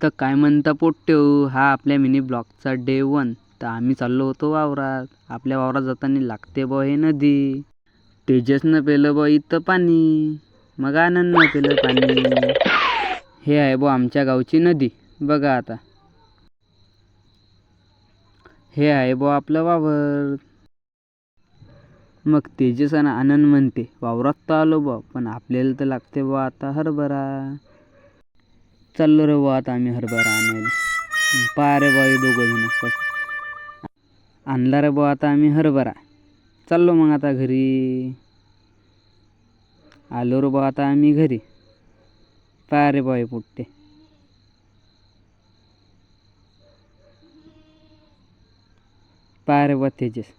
तर काय म्हणता पोट्ट्यो, हा आपल्या मिनी ब्लॉगचा डे 1. तर आम्ही चाललो होतो वावरात. आपल्या वावरात जाताना लागते बा हे नदी. तेजसनं पेलं बा इथं पाणी, मग आनंदनं पेलं पाणी. हे आहे बा आमच्या गावची नदी. बघा आता, हे आहे बा आपलं वावर. मग तेजस आणि आनंद म्हणते, वावरात तर आलो बा, पण आपल्याला तर लागते बा आता हरभरा. चाललो रे बा आता आम्ही हरभरा आणायला. पहा रे बा हे दोघं जण कसं आणला रे बा आता आम्ही हरभरा. चाललो मग आता घरी. आलो रे बा आता आम्ही घरी. पहा रे बा हे पोट्टे. पहा रे बा तेजस.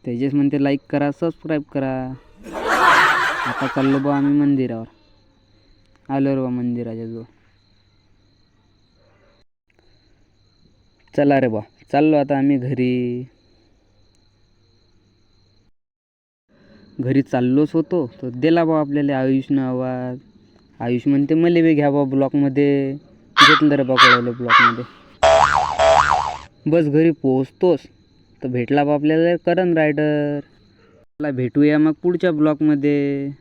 तेजस म्हणते लाईक करा, सबस्क्राईब करा. आता चाललो बा आम्ही मंदिरावर. आलो रे बा मंदिराच्या जवळ. चला रे बा, चाललो आता आम्ही घरी. घरी चाललोच होतो तर दिला बा आपल्याला आयुषनं आवाज. आयुष म्हणते मले बी घ्या बा ब्लॉकमध्ये. घेतलं रे बा कळवलं ब्लॉकमध्ये. बस घरी पोहोचतोच तर भेटला बा आपल्याला करण रायडर. चला भेटूया मग पुढच्या ब्लॉकमध्ये.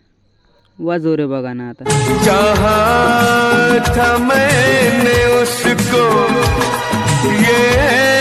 वाजव रे बघा ना आता. चाहा था मैंने उसको ये